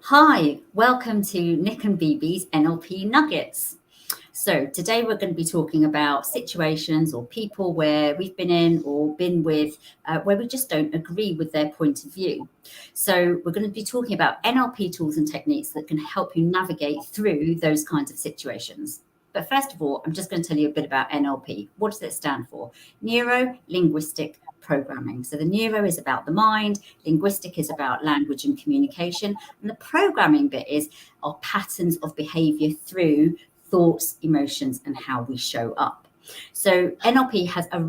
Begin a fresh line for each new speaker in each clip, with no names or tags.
Hi, welcome to Nick and BB's NLP Nuggets. So today we're going to be talking about situations or people where we've been in or been with where we just don't agree with their point of view. So we're going to be talking about NLP tools and techniques that can help you navigate through those kinds of situations. But first of all, I'm just going to tell you a bit about NLP. What does it stand for? Neuro-linguistic programming. So the neuro is about the mind, linguistic is about language and communication, and the programming bit is our patterns of behavior through thoughts, emotions, and how we show up. So NLP has a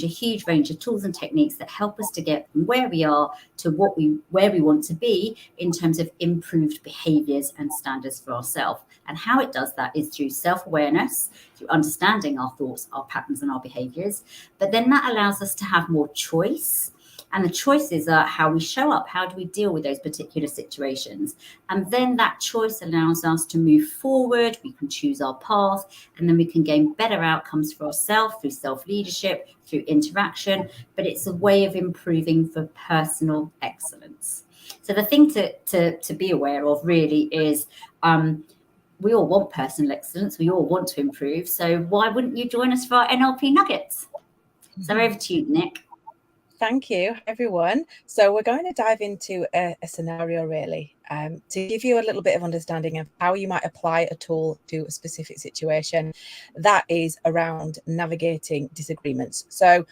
huge range of tools and techniques that help us to get from where we are to where we want to be in terms of improved behaviors and standards for ourselves. And how it does that is through self-awareness, through understanding our thoughts, our patterns, and our behaviors. But then that allows us to have more choice. And the choices are how we show up, how do we deal with those particular situations. And then that choice allows us to move forward, we can choose our path, and then we can gain better outcomes for ourselves through self-leadership, through interaction, but it's a way of improving for personal excellence. So the thing to be aware of really is we all want personal excellence, we all want to improve, so why wouldn't you join us for our NLP Nuggets? So over to you, Nick.
Thank you, everyone. So we're going to dive into a scenario really to give you a little bit of understanding of how you might apply a tool to a specific situation that is around navigating disagreements. So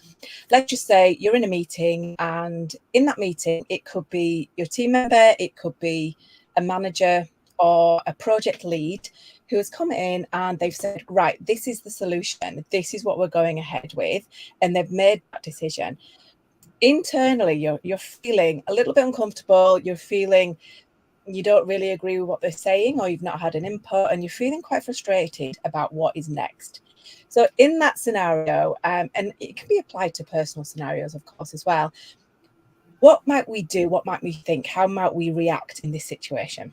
let's just say you're in a meeting, and in that meeting, it could be your team member, it could be a manager or a project lead who has come in and they've said, right, this is the solution, this is what we're going ahead with, and they've made that decision. Internally, you're feeling a little bit uncomfortable, you're feeling you don't really agree with what they're saying, or you've not had an input, and you're feeling quite frustrated about what is next. So in that scenario, and it can be applied to personal scenarios, of course, as well, what might we do? What might we think? How might we react in this situation?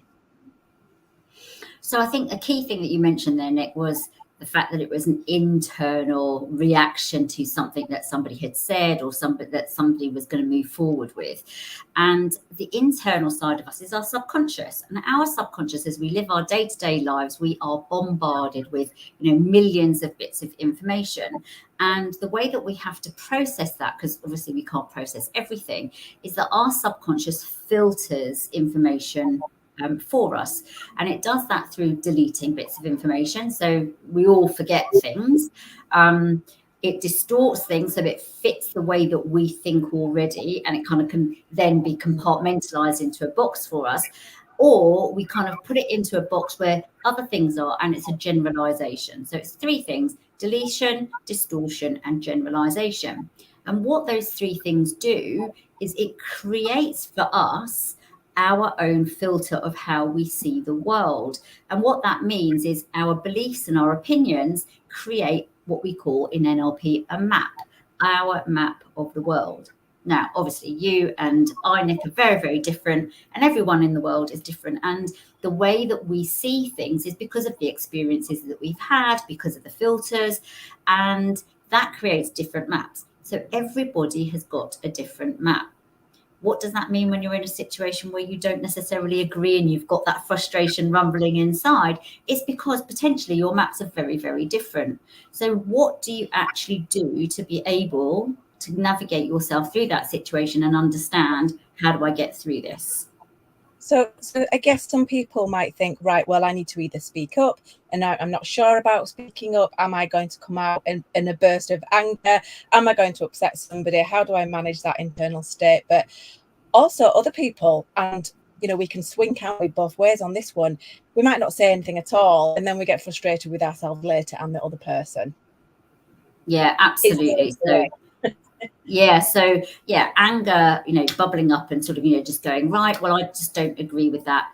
So I think a key thing that you mentioned there, Nick, was the fact that it was an internal reaction to something that somebody had said or that somebody was going to move forward with. And the internal side of us is our subconscious. And our subconscious, as we live our day-to-day lives, we are bombarded with, millions of bits of information. And the way that we have to process that, because obviously we can't process everything, is that our subconscious filters information for us, and it does that through deleting bits of information. So we all forget things. It distorts things so it fits the way that we think already, and it kind of can then be compartmentalized into a box for us, or we kind of put it into a box where other things are, and it's a generalization. So it's three things: deletion, distortion, and generalization. And what those three things do is it creates for us our own filter of how we see the world. And what that means is our beliefs and our opinions create what we call in NLP a map, our map of the world. Now, obviously, you and I, Nick, are very, very different, and everyone in the world is different. And the way that we see things is because of the experiences that we've had, because of the filters, and that creates different maps. So everybody has got a different map. What does that mean when you're in a situation where you don't necessarily agree and you've got that frustration rumbling inside? It's because potentially your maps are very, very different. So what do you actually do to be able to navigate yourself through that situation and understand, how do I get through this?
So I guess some people might think, right, well, I need to either speak up, and I'm not sure about speaking up. Am I going to come out in a burst of anger? Am I going to upset somebody? How do I manage that internal state? But also other people, and we can swing out with both ways on this one. We might not say anything at all, and then we get frustrated with ourselves later and the other person.
Yeah, absolutely. So anger, bubbling up and sort of, just going, right, well, I just don't agree with that.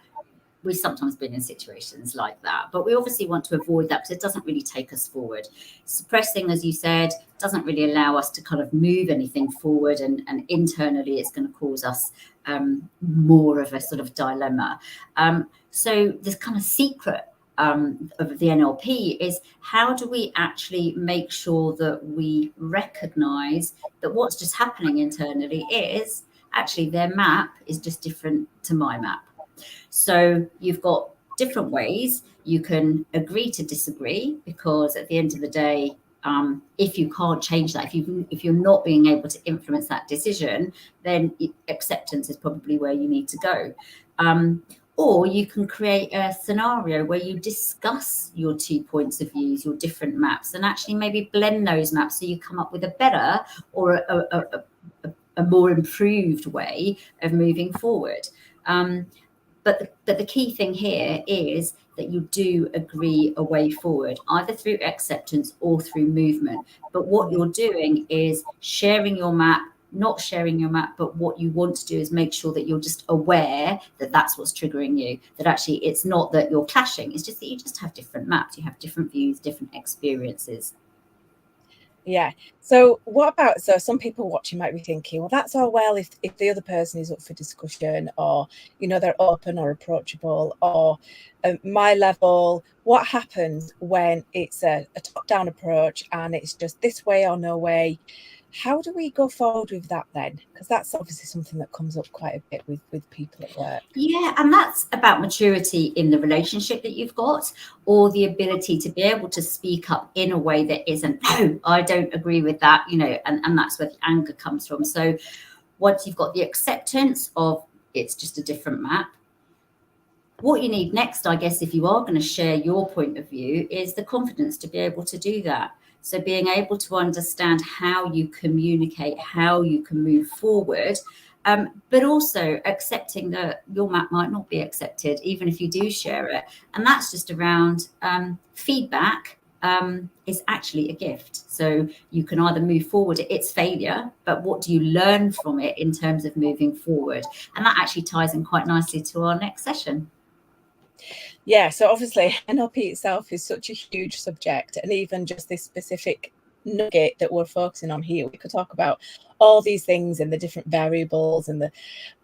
We've sometimes been in situations like that, but we obviously want to avoid that because it doesn't really take us forward. Suppressing, as you said, doesn't really allow us to kind of move anything forward, and internally it's going to cause us more of a sort of dilemma. So this kind of secret of the NLP is, how do we actually make sure that we recognize that what's just happening internally is actually their map is just different to my map. So you've got different ways. You can agree to disagree, because at the end of the day, if you can't change that, if you're not being able to influence that decision, then acceptance is probably where you need to go. Or you can create a scenario where you discuss your 2 points of views, your different maps, and actually maybe blend those maps so you come up with a better or a more improved way of moving forward. But the key thing here is that you do agree a way forward, either through acceptance or through movement. But what you're doing is sharing your map, not sharing your map, but what you want to do is make sure that you're just aware that that's what's triggering you, that actually it's not that you're clashing, it's just that you just have different maps, you have different views, different experiences.
Yeah. So what about, so some people watching might be thinking, well, that's all well if the other person is up for discussion, or, you know, they're open or approachable, or my level. What happens when it's a top-down approach and it's just this way or no way? How do we go forward with that then? Because that's obviously something that comes up quite a bit with people at work.
Yeah, and that's about maturity in the relationship that you've got, or the ability to be able to speak up in a way that isn't, no, I don't agree with that, you know, and that's where the anger comes from. So once you've got the acceptance of it's just a different map, what you need next, I guess, if you are going to share your point of view, is the confidence to be able to do that. So being able to understand how you communicate, how you can move forward, but also accepting that your map might not be accepted, even if you do share it. And that's just around feedback is actually a gift. So you can either move forward, it's failure, but what do you learn from it in terms of moving forward? And that actually ties in quite nicely to our next session.
Yeah, so obviously NLP itself is such a huge subject, and even just this specific nugget that we're focusing on here, we could talk about all these things and the different variables and the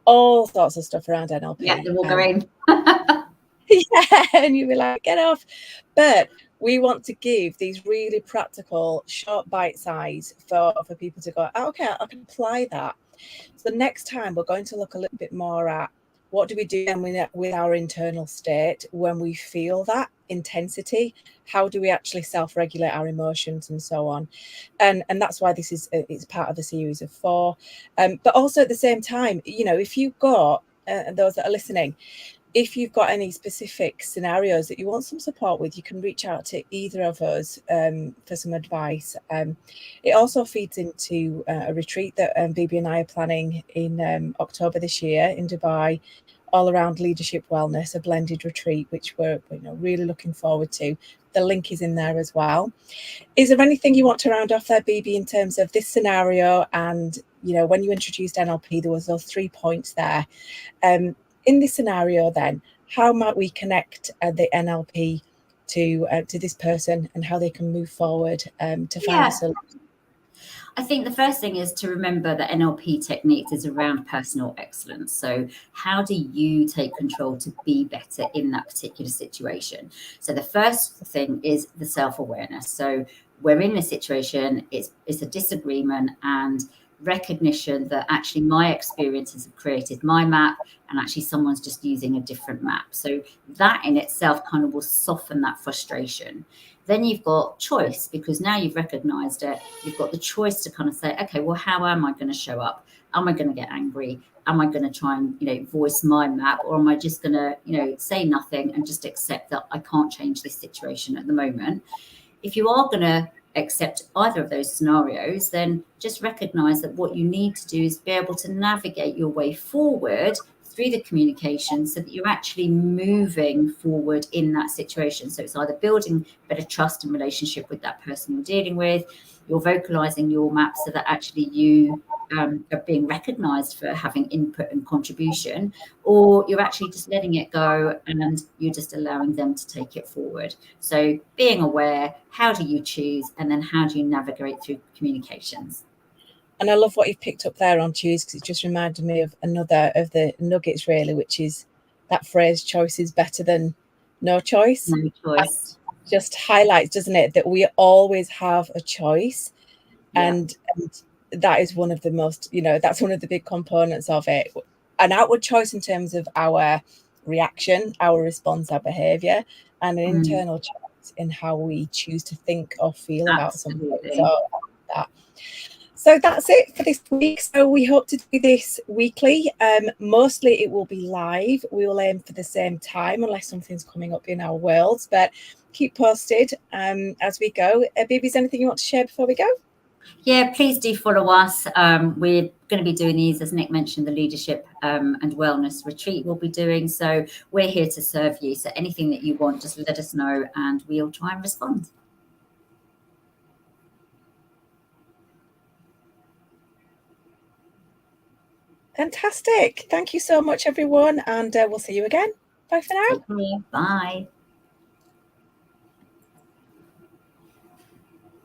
all sorts of stuff around NLP.
Yeah, they're all going.
Yeah, and you'd be like, get off. But we want to give these really practical, short bite size for people to go, oh, okay, I can apply that. So the next time we're going to look a little bit more at what do we do then with our internal state when we feel that intensity? How do we actually self-regulate our emotions and so on? And that's why this is it's part of a series of 4. But also at the same time, you know, if you've got those that are listening, if you've got any specific scenarios that you want some support with, you can reach out to either of us for some advice. It also feeds into a retreat that BB and I are planning in October this year in Dubai, all around leadership wellness, a blended retreat, which we're really looking forward to. The link is in there as well. Is there anything you want to round off there, BB, in terms of this scenario? And, you know, when you introduced NLP, there was those 3 points there. In this scenario, then, how might we connect the NLP to this person and how they can move forward to find a solution?
I think the first thing is to remember that NLP techniques is around personal excellence. So how do you take control to be better in that particular situation? So the first thing is the self-awareness. So we're in a situation, it's a disagreement, and recognition that actually my experiences have created my map, and actually someone's just using a different map. So that in itself kind of will soften that frustration. Then you've got choice, because now you've recognized it. You've got the choice to kind of say, okay, well, how am I going to show up? Am I going to get angry? Am I going to try and, voice my map? Or am I just going to, say nothing and just accept that I can't change this situation at the moment? If you are going to accept either of those scenarios, then just recognize that what you need to do is be able to navigate your way forward through the communication so that you're actually moving forward in that situation. So it's either building better trust and relationship with that person you're dealing with, you're vocalizing your map so that actually you are being recognized for having input and contribution, or you're actually just letting it go and you're just allowing them to take it forward. So being aware, how do you choose, and then how do you navigate through communications?
And I love what you've picked up there on choose, because it just reminded me of another of the nuggets, really, which is that phrase, choice is better than no choice.
No choice.
Just highlights, doesn't it, that we always have a choice.
Yeah.
And that is one of the most, that's one of the big components of it. An outward choice in terms of our reaction, our response, our behaviour, and an
Mm,
internal check in how we choose to think or feel about something.
absolutely.
So that's it for this week. So we hope to do this weekly. Mostly it will be live. We will aim for the same time unless something's coming up in our worlds, but keep posted as we go. Bibi, is anything you want to share before we go?
Yeah, please do follow us. We're going to be doing these, as Nick mentioned, the leadership and wellness retreat we'll be doing. So we're here to serve you. So anything that you want, just let us know and we'll try and respond.
Fantastic. Thank you so much, everyone. And we'll see you again. Bye for now.
Take care. Bye.